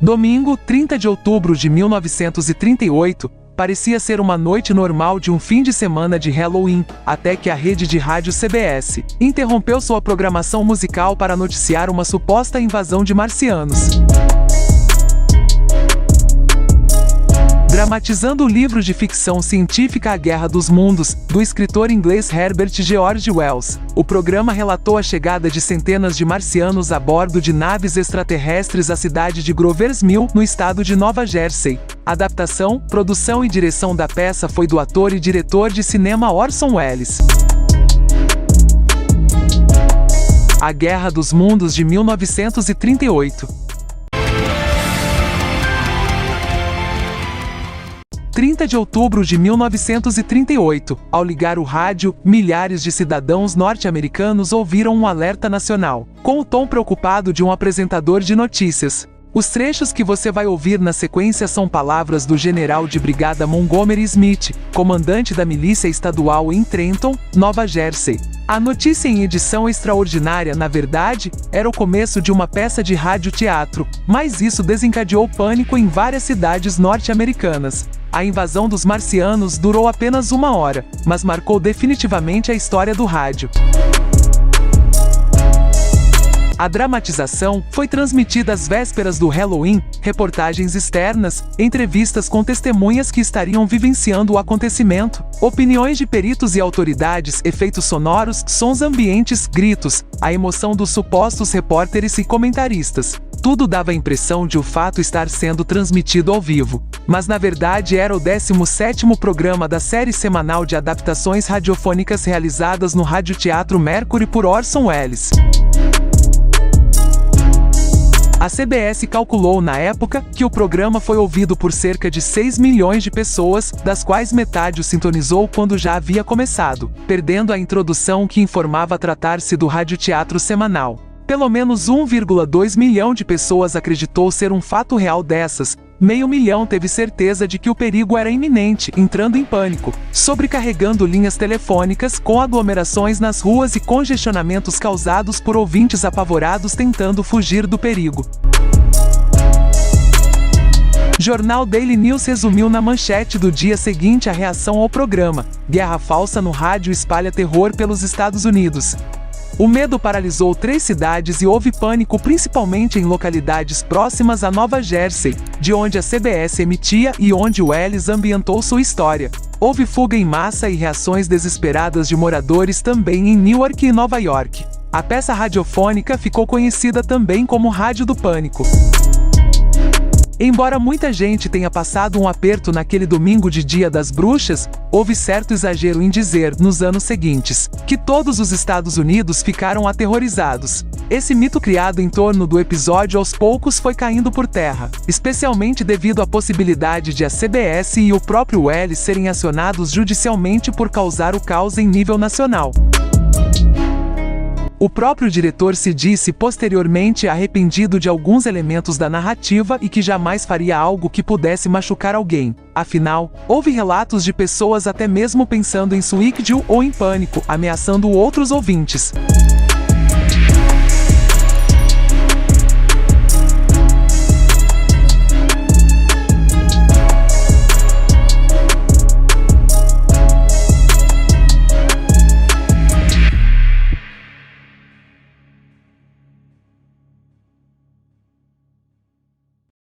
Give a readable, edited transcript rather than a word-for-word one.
Domingo, 30 de outubro de 1938, parecia ser uma noite normal de um fim de semana de Halloween, até que a rede de rádio CBS interrompeu sua programação musical para noticiar uma suposta invasão de marcianos. Dramatizando o livro de ficção científica A Guerra dos Mundos, do escritor inglês Herbert George Wells, o programa relatou a chegada de centenas de marcianos a bordo de naves extraterrestres à cidade de Grover's Mill, no estado de Nova Jersey. Adaptação, produção e direção da peça foi do ator e diretor de cinema Orson Welles. A Guerra dos Mundos de 1938. 30 de outubro de 1938, ao ligar o rádio, milhares de cidadãos norte-americanos ouviram um alerta nacional, com o tom preocupado de um apresentador de notícias. Os trechos que você vai ouvir na sequência são palavras do general de brigada Montgomery Smith, comandante da milícia estadual em Trenton, Nova Jersey. A notícia em edição extraordinária, na verdade, era o começo de uma peça de rádio-teatro, mas isso desencadeou pânico em várias cidades norte-americanas. A invasão dos marcianos durou apenas 1 hora, mas marcou definitivamente a história do rádio. A dramatização foi transmitida às vésperas do Halloween, reportagens externas, entrevistas com testemunhas que estariam vivenciando o acontecimento, opiniões de peritos e autoridades, efeitos sonoros, sons ambientes, gritos, a emoção dos supostos repórteres e comentaristas. Tudo dava a impressão de o fato estar sendo transmitido ao vivo, mas na verdade era o 17º programa da série semanal de adaptações radiofônicas realizadas no Radioteatro Mercury por Orson Welles. A CBS calculou na época que o programa foi ouvido por cerca de 6 milhões de pessoas, das quais metade o sintonizou quando já havia começado, perdendo a introdução que informava tratar-se do radioteatro semanal. Pelo menos 1,2 milhão de pessoas acreditou ser um fato real dessas, 500 mil teve certeza de que o perigo era iminente, entrando em pânico, sobrecarregando linhas telefônicas, com aglomerações nas ruas e congestionamentos causados por ouvintes apavorados tentando fugir do perigo. Jornal Daily News resumiu na manchete do dia seguinte a reação ao programa: Guerra falsa no rádio espalha terror pelos Estados Unidos. O medo paralisou 3 cidades e houve pânico principalmente em localidades próximas a Nova Jersey, de onde a CBS emitia e onde Welles ambientou sua história. Houve fuga em massa e reações desesperadas de moradores também em Newark e Nova York. A peça radiofônica ficou conhecida também como Rádio do Pânico. Embora muita gente tenha passado um aperto naquele domingo de Dia das Bruxas, houve certo exagero em dizer, nos anos seguintes, que todos os Estados Unidos ficaram aterrorizados. Esse mito criado em torno do episódio aos poucos foi caindo por terra, especialmente devido à possibilidade de a CBS e o próprio Welles serem acionados judicialmente por causar o caos em nível nacional. O próprio diretor se disse posteriormente arrependido de alguns elementos da narrativa e que jamais faria algo que pudesse machucar alguém. Afinal, houve relatos de pessoas até mesmo pensando em suicídio ou em pânico, ameaçando outros ouvintes.